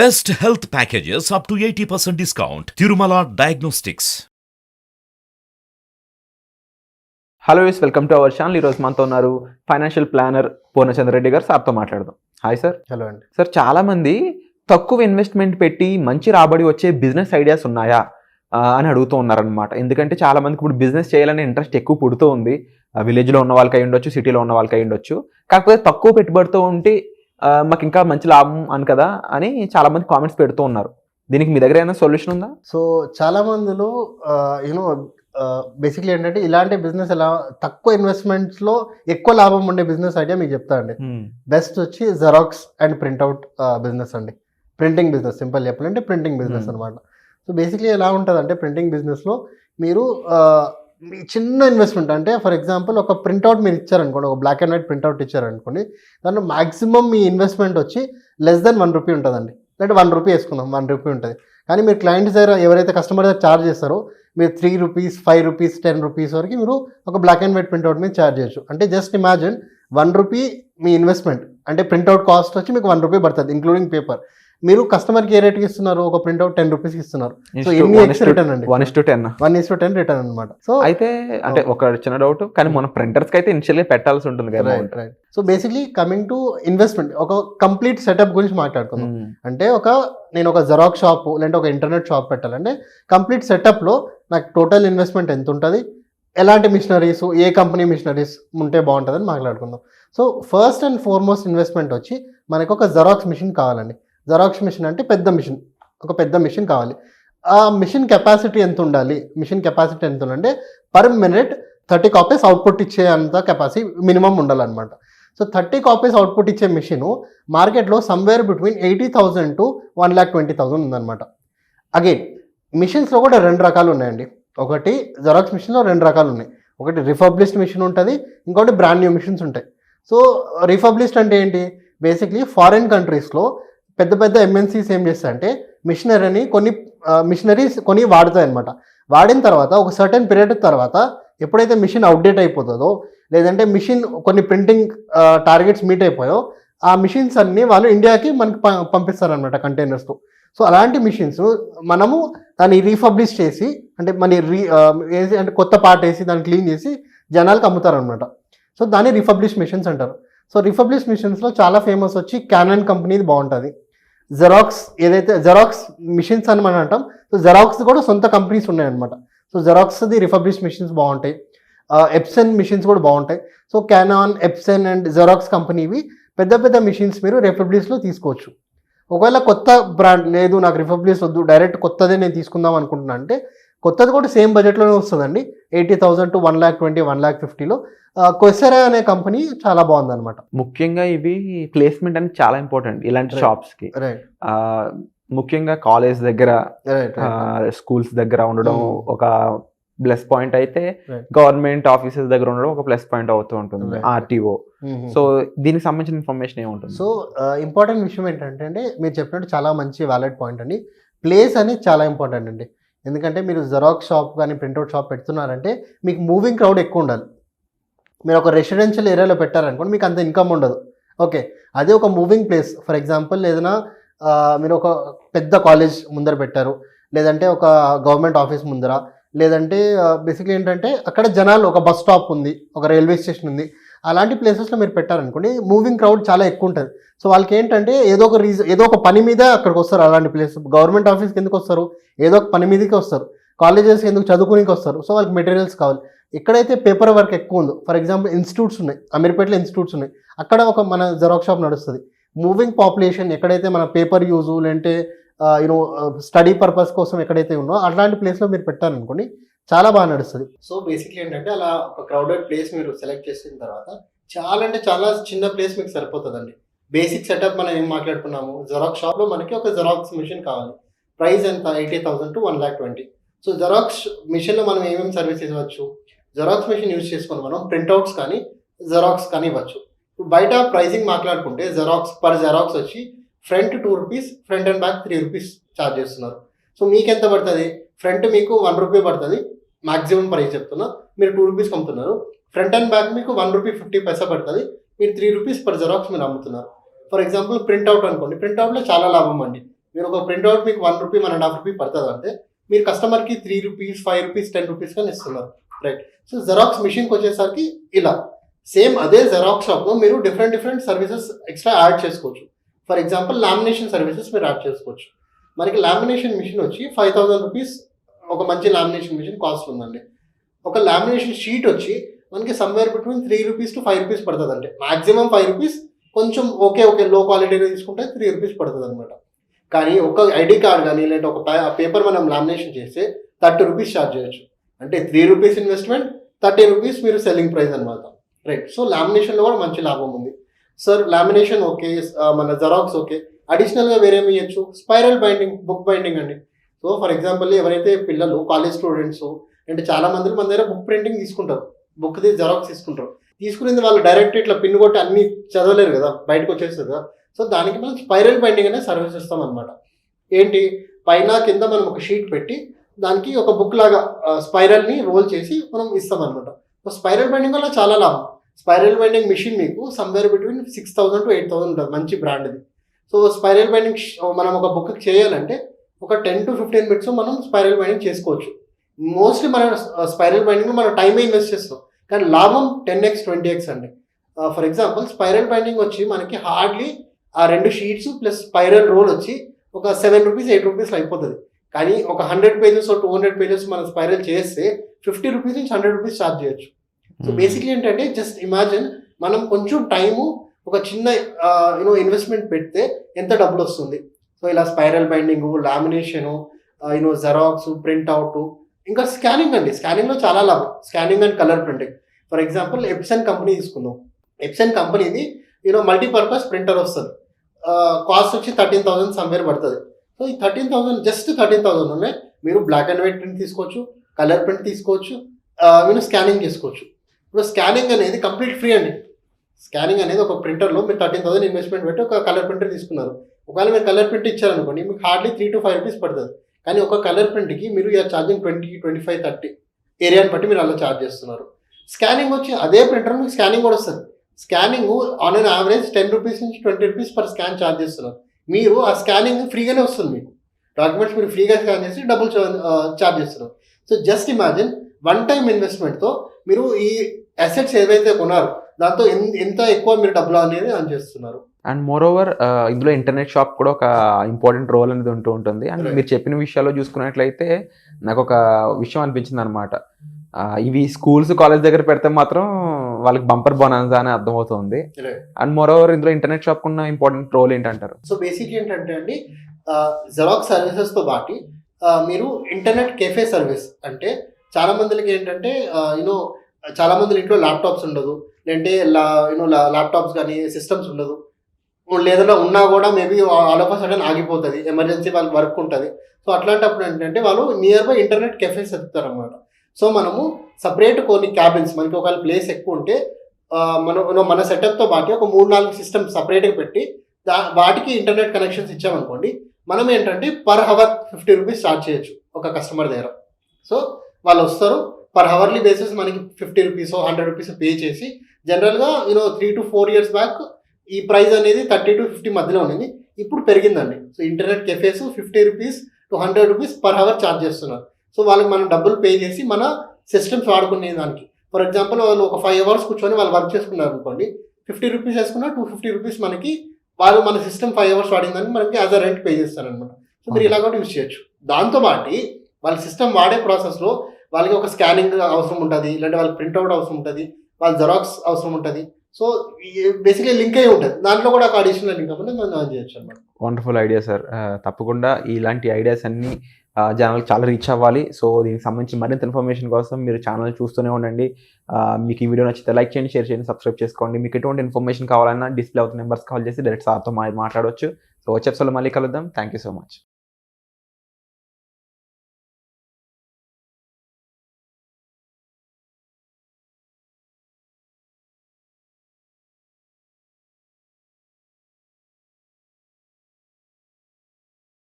Best health packages up to 80% discount. Tirumala Diagnostics. Hello use welcome to our channel. ఈరోజు మనతో ఉన్నారు financial planner Purnachandra Reddy గారు. సార్తో మాట్లాడదాం. Hi sir. హలో అండి. సార్, చాలామంది తక్కువ ఇన్వెస్ట్మెంట్ పెట్టి మంచి రాబడి వచ్చే బిజినెస్ ఐడియాస్ ఉన్నాయా అని అడుగుతూ ఉన్నారనమాట. ఎందుకంటే చాలామందికి ఇప్పుడు బిజినెస్ చేయాలనే ఇంట్రెస్ట్ ఎక్కువ పుడుతూ ఉంది. విలేజ్లో ఉన్న వాళ్ళకి అయి ఉండొచ్చు, సిటీలో ఉన్న వాళ్ళకి అయి ఉండొచ్చు. కాకపోతే తక్కువ పెట్టుబడితో ఉంటే మాకు ఇంకా మంచి లాభం అని కదా అని చాలామంది కామెంట్స్ పెడుతూ ఉన్నారు. దీనికి మీ దగ్గర ఏమైనా సొల్యూషన్ ఉందా? సో చాలా మందిలో బేసిక్లీ ఏంటంటే ఇలాంటి బిజినెస్ ఎలా తక్కువ ఇన్వెస్ట్మెంట్స్లో ఎక్కువ లాభం ఉండే బిజినెస్ ఐడియా మీకు చెప్తా అండి. బెస్ట్ వచ్చి జెరాక్స్ అండ్ ప్రింట్అవుట్ బిజినెస్ అండి. ప్రింటింగ్ బిజినెస్, సింపుల్ చెప్పాలంటే ప్రింటింగ్ బిజినెస్ అనమాట. సో బేసిక్లీ ఎలా ఉంటుంది అంటే ప్రింటింగ్ బిజినెస్లో మీరు మీ చిన్న ఇన్వెస్ట్మెంట్ అంటే ఫర్ ఎగ్జాంపుల్ ఒక ప్రింట్అవుట్ మీరు ఇచ్చారనుకోండి, ఒక బ్లాక్ అండ్ వైట్ ప్రింట్అవుట్ ఇచ్చారనుకోండి, దాంట్లో మాక్సిమం మీ ఇన్వెస్ట్మెంట్ వచ్చి లెస్ దెన్ ₹1 ఉంటుందండి. అంటే ₹1 వేసుకుందాం, ₹1 ఉంటుంది. కానీ మీరు క్లయింట్స్ దగ్గర ఎవరైతే కస్టమర్ దగ్గర ఛార్జ్ చేస్తారో మీరు ₹3, ₹5, ₹10 వరకు మీరు ఒక బ్లాక్ అండ్ వైట్ ప్రింట్అవుట్ మీద ఛార్జ్ చేయొచ్చు. అంటే జస్ట్ ఇమాజిన్ ₹1 మీ ఇన్వెస్ట్మెంట్ అంటే ప్రింట్అవుట్ కాస్ట్ వచ్చి మీకు ₹1 పడుతుంది ఇంక్లూడింగ్ పేపర్. మీరు కస్టమర్కి ఏ రేట్కి ఇస్తున్నారు? ఒక ప్రింట్అవుట్ ₹10 ఇస్తున్నారు. సో ఎన్ని ఎక్స్ రిటర్న్ అండి? 1:10 రిటర్న్ అనమాట. సో అయితే అంటే ఒక చిన్న డౌట్, కానీ మన ప్రింటర్స్కి అయితే ఇనిషియల్గా పెట్టాల్సి ఉంటుంది కదా. Right. So basically coming to investment, ఒక కంప్లీట్ సెటప్ గురించి మాట్లాడుకుందాం. అంటే నేను ఒక జెరాక్స్ షాప్ లేదంటే ఒక ఇంటర్నెట్ షాప్ పెట్టాలంటే కంప్లీట్ సెటప్లో నాకు టోటల్ ఇన్వెస్ట్మెంట్ ఎంత ఉంటుంది, ఎలాంటి మిషనరీస్, ఏ కంపెనీ మిషనరీస్ ఉంటే బాగుంటుందని మాట్లాడుకుందాం. So first and foremost investment వచ్చి మనకు ఒక జెరాక్స్ మిషన్ కావాలండి. జెరాక్స్ మిషన్ అంటే పెద్ద మిషన్, ఒక పెద్ద మిషన్ కావాలి. ఆ మిషన్ కెపాసిటీ ఎంత ఉండాలి? మిషన్ కెపాసిటీ ఎంత ఉండాలంటే పర్ మినిట్ 30 కాపీస్ అవుట్పుట్ ఇచ్చే అంత కెపాసిటీ మినిమం ఉండాలన్నమాట. సో 30 కాపీస్ అవుట్పుట్ ఇచ్చే మిషన్ మార్కెట్లో సమ్వేర్ బిట్వీన్ 80,000 to 1,20,000 ఉందన్నమాట. అగైన్ మిషన్స్లో కూడా 2 రకాలు ఉన్నాయండి. ఒకటి జెరాక్స్ మిషన్లో 2 రకాలు ఉన్నాయి. ఒకటి రిఫర్బ్లిష్డ్ మిషన్ ఉంటుంది, ఇంకోటి బ్రాండ్ న్యూ మిషన్స్ ఉంటాయి. సో రిఫర్బ్లిష్డ్ అంటే ఏంటి? బేసిక్లీ ఫారిన్ కంట్రీస్లో పెద్ద పెద్ద ఎంఎన్సీస్ ఏం చేస్తాయంటే మిషనరీస్ కొని వాడుతాయి అనమాట. వాడిన తర్వాత ఒక సర్టెన్ పీరియడ్ తర్వాత ఎప్పుడైతే మిషన్ అవుట్డేట్ అయిపోతుందో, లేదంటే మిషన్ కొన్ని ప్రింటింగ్ టార్గెట్స్ మీట్ అయిపోయో, ఆ మిషన్స్ అన్నీ వాళ్ళు ఇండియాకి మనకి పంపిస్తారనమాట కంటైనర్స్తో. సో అలాంటి మిషన్స్ మనము దాన్ని రీఫర్బ్లిష్ చేసి అంటే వేసి అంటే కొత్త పార్ట్ వేసి దాన్ని క్లీన్ చేసి జనాలకు అమ్ముతారనమాట. సో దాన్ని రిఫర్బ్లిష్ మిషన్స్ అంటారు. సో రిఫర్బ్లిష్ మిషన్స్లో చాలా ఫేమస్ వచ్చి క్యానన్ కంపెనీది బాగుంటుంది. జెరాక్స్ ఏదైతే జెరాక్స్ మిషన్స్ అని మనం అంటాం, సో జెరాక్స్ కూడా సొంత కంపెనీస్ ఉన్నాయన్నమాట. సో జెరాక్స్ది రిఫర్బ్లిష్ మిషన్స్ బాగుంటాయి. ఎప్సన్ మిషన్స్ కూడా బాగుంటాయి. So Canon, Epson and Xerox కంపెనీవి పెద్ద పెద్ద మిషన్స్ మీరు రిఫర్బ్లిష్లో తీసుకోవచ్చు. ఒకవేళ కొత్త బ్రాండ్ లేదు, నాకు రిఫర్బ్లిష్ వద్దు, డైరెక్ట్ కొత్తదే నేను తీసుకుందాం అనుకుంటున్నా అంటే కొత్తది కూడా సేమ్ బడ్జెట్లోనే వస్తుందండి. 80,000 to 1,20,000, 1,50,000లో క్వెసెరా అనే కంపెనీ చాలా బాగుందన్నమాట. ముఖ్యంగా ఇవి ప్లేస్మెంట్ అనేది చాలా ఇంపార్టెంట్ ఇలాంటి షాప్స్కి. రైట్. ముఖ్యంగా కాలేజ్ దగ్గర, స్కూల్స్ దగ్గర ఉండడం ఒక ప్లస్ పాయింట్ అయితే, గవర్నమెంట్ ఆఫీసెస్ దగ్గర ఉండడం ఒక ప్లస్ పాయింట్ అవుతూ ఉంటుంది. ఆర్టీఓ. సో దీనికి సంబంధించిన ఇన్ఫర్మేషన్ ఏముంటుంది? సో ఇంపార్టెంట్ విషయం ఏంటంటే మీరు చెప్పినట్టు చాలా మంచి వ్యాలిడ్ పాయింట్ అండి. ప్లేస్ అనేది చాలా ఇంపార్టెంట్ అండి. ఎందుకంటే మీరు జెరాక్స్ షాప్ కానీ ప్రింట్అవుట్ షాప్ పెడుతున్నారంటే మీకు మూవింగ్ క్రౌడ్ ఎక్కువ ఉండాలి. మీరు ఒక రెసిడెన్షియల్ ఏరియాలో పెట్టారనుకోండి, మీకు అంత ఇన్కమ్ ఉండదు. ఓకే, అదే ఒక మూవింగ్ ప్లేస్, ఫర్ ఎగ్జాంపుల్ ఏదైనా మీరు ఒక పెద్ద కాలేజ్ ముందర పెట్టారు, లేదంటే ఒక గవర్నమెంట్ ఆఫీస్ ముందర, లేదంటే బేసిక్లీ ఏంటంటే అక్కడ జనాలు, ఒక బస్ స్టాప్ ఉంది, ఒక రైల్వే స్టేషన్ ఉంది, అలాంటి ప్లేసెస్లో మీరు పెట్టారనుకోండి మూవింగ్ క్రౌడ్ చాలా ఎక్కువ ఉంటుంది. సో వాళ్ళకి ఏంటంటే ఏదో ఒక పని మీద అక్కడికి వస్తారు. అలాంటి ప్లేస్ గవర్నమెంట్ ఆఫీస్కి ఎందుకు వస్తారు? ఏదో ఒక పని మీదకి వస్తారు. కాలేజెస్కి ఎందుకు చదువుకోనికి వస్తారు? సో వాళ్ళకి మెటీరియల్స్ కావాలి. ఎక్కడైతే పేపర్ వర్క్ ఎక్కువ ఉందో, ఫర్ ఎగ్జాంపుల్ ఇన్స్టిట్యూట్స్ ఉన్నాయి, అమీర్పేటలో ఇన్స్టిట్యూట్స్ ఉన్నాయి, అక్కడ ఒక మన జెరాక్స్ షాప్ నడుస్తుంది. మూవింగ్ పాపులేషన్ ఎక్కడైతే మన పేపర్ యూజు లేదంటే స్టడీ పర్పస్ కోసం ఎక్కడైతే ఉన్నో అలాంటి ప్లేస్లో మీరు పెట్టారనుకోండి చాలా బాగా నడుస్తుంది. సో బేసిక్లీ ఏంటంటే అలా ఒక క్రౌడెడ్ ప్లేస్ మీరు సెలెక్ట్ చేసిన తర్వాత చాలా చిన్న ప్లేస్ మీకు సరిపోతుందండి. బేసిక్ సెటప్ మనం ఏం మాట్లాడుకున్నాము, జెరాక్స్ షాప్లో మనకి ఒక జెరాక్స్ మిషన్ కావాలి. ప్రైస్ ఎంత? 80,000 to 1,20,000. సో జెరాక్స్ మిషన్లో మనం ఏమేమి సర్వీసెస్ ఇవ్వచ్చు? జెరాక్స్ మిషన్ యూజ్ చేసుకొని మనం ప్రింట్అవుట్స్ కానీ జెరాక్స్ కానీ ఇవ్వచ్చు. బయట ప్రైజింగ్ మాట్లాడుకుంటే పర్ జెరాక్స్ వచ్చి front ₹2, front and back ₹3 charge చేస్తున్నారు. సో మీకు ఎంత పడుతుంది? ఫ్రంట్ మీకు ₹1 పడుతుంది, మాక్సిమం ప్రైస్ చెప్తున్నా. మీరు ₹2 అమ్ముతున్నారు. ఫ్రంట్ అండ్ బ్యాక్ మీకు ₹1.50 పడుతుంది, మీరు ₹3 పర్ జెరాక్స్ మీరు అమ్ముతున్నారు. ఫర్ ఎగ్జాంపుల్ ప్రింట్అవుట్ అనుకోండి, ప్రింట్అవుట్లో చాలా లాభం అండి. మీరు ఒక ప్రింట్అవుట్ మీకు ₹1 ₹1.5 పడుతుంది అంటే మీరు కస్టమర్కి ₹3 ₹5 ₹10 కానీ ఇస్తున్నారు, రైట్? సో జెరాక్స్ మిషన్కి వచ్చేసరికి ఇలా సేమ్ అదే జెరాక్స్ షాప్లో మీరు డిఫరెంట్ సర్వీసెస్ ఎక్స్ట్రా యాడ్ చేసుకోవచ్చు. ఫర్ ఎగ్జాంపుల్ లామినేషన్ సర్వీసెస్ మీరు యాడ్ చేసుకోవచ్చు. మనకి లామినేషన్ మిషన్ వచ్చి ₹5,000 ఒక మంచి లామినేషన్ మిషన్ కాస్ట్ ఉందండి. ఒక లామినేషన్ షీట్ వచ్చి మనకి సమ్వేర్ బిట్వీన్ ₹3 to ₹5 పడుతుంది అండి. మాక్సిమం ₹5, కొంచెం ఓకే లో క్వాలిటీలో తీసుకుంటే ₹3 పడుతుంది అనమాట. కానీ ఒక ఐడి కార్డ్ కానీ లేదంటే ఒక పేపర్ మనం లామినేషన్ చేస్తే ₹30 ఛార్జ్ చేయొచ్చు. అంటే ₹3 ఇన్వెస్ట్మెంట్, ₹30 మీరు సెల్లింగ్ ప్రైస్ అనమాట, రైట్? సో లామినేషన్లో కూడా మంచి లాభం ఉంది. సార్ లామినేషన్ ఓకే, మన జెరాక్స్ ఓకే, అడిషనల్గా వేరేమి ఇవ్వచ్చు, స్పైరల్ బైండింగ్, బుక్ బైండింగ్ అండి. సో ఫర్ ఎగ్జాంపుల్ ఎవరైతే పిల్లలు కాలేజ్ స్టూడెంట్స్ అంటే చాలా మంది మన దగ్గర బుక్ ప్రింటింగ్ తీసుకుంటారు, బుక్ది జెరాక్స్ తీసుకుంటారు. తీసుకునేది వాళ్ళు డైరెక్ట్ ఇట్లా పిన్ కొట్టి అన్ని చదవలేరు కదా, బయటకు వచ్చేస్తుంది కదా. సో దానికి మనం స్పైరల్ బైండింగ్ అనే సర్వీస్ ఇస్తాం అనమాట. ఏంటి, పైన కింద మనం ఒక షీట్ పెట్టి దానికి ఒక బుక్ లాగా స్పైరల్ని రోల్ చేసి మనం ఇస్తాం అనమాట. సో స్పైరల్ బైండింగ్ వల్ల చాలా లాభం. స్పైరల్ బైండింగ్ మిషన్ మీకు సమ్వేర్ బిట్వీన్ 6,000 to 8,000 ఉంటుంది, మంచి బ్రాండ్ది. సో స్పైరల్ బైండింగ్ మనం ఒక బుక్ చేయాలంటే ఒక 10 to 15 minutes మనం స్పైరల్ బైండింగ్ చేసుకోవచ్చు. మోస్ట్లీ మన స్పైరల్ బైండింగ్ మనం టైమే ఇన్వెస్ట్ చేస్తాం, కానీ లాభం 10x 20x అండి. ఫర్ ఎగ్జాంపుల్ స్పైరల్ బైండింగ్ వచ్చి మనకి హార్డ్లీ ఆ 2 షీట్స్ ప్లస్ స్పైరల్ రోల్ వచ్చి ఒక ₹7 ₹8 అయిపోతుంది. కానీ ఒక 100 pages 200 pages మనం స్పైరల్ చేస్తే ₹50 నుంచి ₹100 ఛార్జ్ చేయొచ్చు. సో బేసిక్లీ ఏంటంటే జస్ట్ ఇమాజిన్ మనం కొంచెం టైము ఒక చిన్న ఇన్వెస్ట్మెంట్ పెడితే ఎంత డబ్బులు వస్తుంది. సో ఇలా spiral binding, lamination, xerox, printout, ఇంకా స్కానింగ్ అండి. స్కానింగ్లో చాలా లాభం, scanning and colour printing. For example Epson company తీసుకుందాం. ఎప్సన్ కంపెనీది మల్టీపర్పస్ ప్రింటర్ వస్తుంది, కాస్ట్ వచ్చి 13,000 సమ్వేర్ పడుతుంది. సో ఈ 13,000 జస్ట్ 13,000లోనే మీరు బ్లాక్ అండ్ వైట్ ప్రింట్ తీసుకోవచ్చు, కలర్ ప్రింట్ తీసుకోవచ్చు, స్కానింగ్ చేసుకోవచ్చు. ఇప్పుడు స్కానింగ్ అనేది కంప్లీట్ ఫ్రీ అండి. స్కానింగ్ అనేది ఒక ప్రింటర్లో మీరు 13,000 ఇన్వెస్ట్మెంట్ పెట్టి ఒక కలర్ ప్రింటర్ తీసుకున్నారు. ఒకవేళ మీరు కలర్ ప్రింట్ ఇచ్చారనుకోండి, మీకు హార్డ్లీ ₹3 to ₹5 పడుతుంది. కానీ ఒక కలర్ ప్రింట్కి మీరు ఛార్జింగ్ 20, 25, 30 ఏరియాని బట్టి మీరు అలా ఛార్జ్ చేస్తున్నారు. స్కానింగ్ వచ్చి అదే ప్రింటర్ మీకు స్కానింగ్ కూడా వస్తుంది. స్కానింగ్ ఆన్ అన్ యావరేజ్ ₹10 నుంచి ₹20 పర్ స్కాన్ ఛార్జ్ చేస్తున్నారు. మీరు ఆ స్కానింగ్ ఫ్రీగానే వస్తుంది, మీకు డాక్యుమెంట్స్ మీరు ఫ్రీగా స్కాన్ చేసి డబ్బులు ఛార్జ్ చేస్తున్నారు. So just imagine one time ఇన్వెస్ట్మెంట్తో మీరు ఈ అసెట్స్ ఏవైతే కొన్నారో దాంతో ఎంత ఎక్కువ మీరు డబ్బులు అనేది అని చేస్తున్నారు. అండ్ మోర్ ఓవర్ ఇందులో ఇంటర్నెట్ షాప్ కూడా ఒక ఇంపార్టెంట్ రోల్ అనేది ఉంటూ ఉంటుంది. అండ్ మీరు చెప్పిన విషయాల్లో చూసుకున్నట్లయితే నాకు ఒక విషయం అనిపించింది అనమాట. ఇవి స్కూల్స్, కాలేజ్ దగ్గర పెడితే మాత్రం వాళ్ళకి బంపర్ బోనాన్సా అని అర్థమవుతుంది. అండ్ మోర్ ఓవర్ ఇందులో ఇంటర్నెట్ షాప్ ఉన్న ఇంపార్టెంట్ రోల్ ఏంటంటారు? సో బేసిక్ ఏంటంటే అండి, జెరాక్స్ సర్వీసెస్తో పాటు మీరు ఇంటర్నెట్ కెఫే సర్వీస్ అంటే చాలా మందికి ఏంటంటే చాలా మంది ఇంట్లో ల్యాప్టాప్స్ ఉండదు, లేదంటే ల్యాప్టాప్స్ కానీ సిస్టమ్స్ ఉండదు, లేదన్నా ఉన్నా కూడా maybe all of a sudden ఆగిపోతుంది, ఎమర్జెన్సీ వాళ్ళకి వర్క్ ఉంటుంది. సో అట్లాంటప్పుడు ఏంటంటే వాళ్ళు నియర్ బై ఇంటర్నెట్ కెఫేస్ ఎత్తుతారు అనమాట. సో మనము సపరేట్ కొన్ని క్యాబిన్స్, మనకి ఒకవేళ ప్లేస్ ఎక్కువ ఉంటే మన సెటప్తో పాటు ఒక 3-4 సిస్టమ్స్ సపరేట్గా పెట్టి వాటికి ఇంటర్నెట్ కనెక్షన్స్ ఇచ్చామనుకోండి, మనం ఏంటంటే పర్ హవర్ ₹50 ఛార్జ్ చేయొచ్చు ఒక కస్టమర్ దగ్గర. సో వాళ్ళు వస్తారు, పర్ హవర్లీ బేసిస్ మనకి ₹50 ₹100 పే చేసి, జనరల్గా 3 to 4 years బ్యాక్ ఈ ప్రైస్ అనేది 30 to 50 మధ్యలో ఉండింది, ఇప్పుడు పెరిగిందండి. So internet cafes ₹50 to ₹100 per hour charge చేస్తున్నారు. సో వాళ్ళకి మనం డబ్బులు పే చేసి మన సిస్టమ్స్ వాడుకునే దానికి, ఫర్ ఎగ్జాంపుల్ వాళ్ళు ఒక 5 hours కూర్చొని వాళ్ళు వర్క్ చేసుకున్నారు అనుకోండి, ₹50 వేసుకున్నా ₹250 మనకి వాళ్ళు మన సిస్టమ్ 5 hours వాడిందని మనకి యాజ్ అ రెంట్ పే చేస్తారనమాట. సో మీరు ఇలా కూడా యూజ్ చేయొచ్చు. దాంతోపాటు వాళ్ళ సిస్టమ్ వాడే ప్రాసెస్లో వాళ్ళకి ఒక స్కానింగ్ అవసరం ఉంటుంది, లేదంటే వాళ్ళకి ప్రింట్అవుట్ అవసరం ఉంటుంది, వాళ్ళ జెరాక్స్ అవసరం ఉంటుంది. సో బేసిక్లీ లింక్ అయ్యి ఉంటుంది, దాంట్లో కూడా ఒక అడిషనల్ లింక్ అవ్వడం మనం ఆన్ చేయొచ్చు అనమాట. Wonderful idea sir. తప్పకుండా ఇలాంటి ఐడియాస్ అన్నీ జనాలకు చాలా రీచ్ అవ్వాలి. సో దీనికి సంబంధించి మరింత ఇన్ఫర్మేషన్ కోసం మీరు ఛానల్ చూస్తూనే ఉండండి. మీకు ఈ వీడియో నచ్చితే లైక్ చేయండి, షేర్ చేయండి, సబ్స్క్రైబ్ చేసుకోండి. మీకు ఎటువంటి ఇన్ఫర్మేషన్ కావాలన్నా డిస్ప్లే అవుతున్న నెంబర్స్ కాల్ చేసి డైరెక్ట్ సార్తో మాట్లాడవచ్చు. సో వచ్చే ఎపిసోడ్లో మళ్ళీ కలుద్దాం. Thank you so much.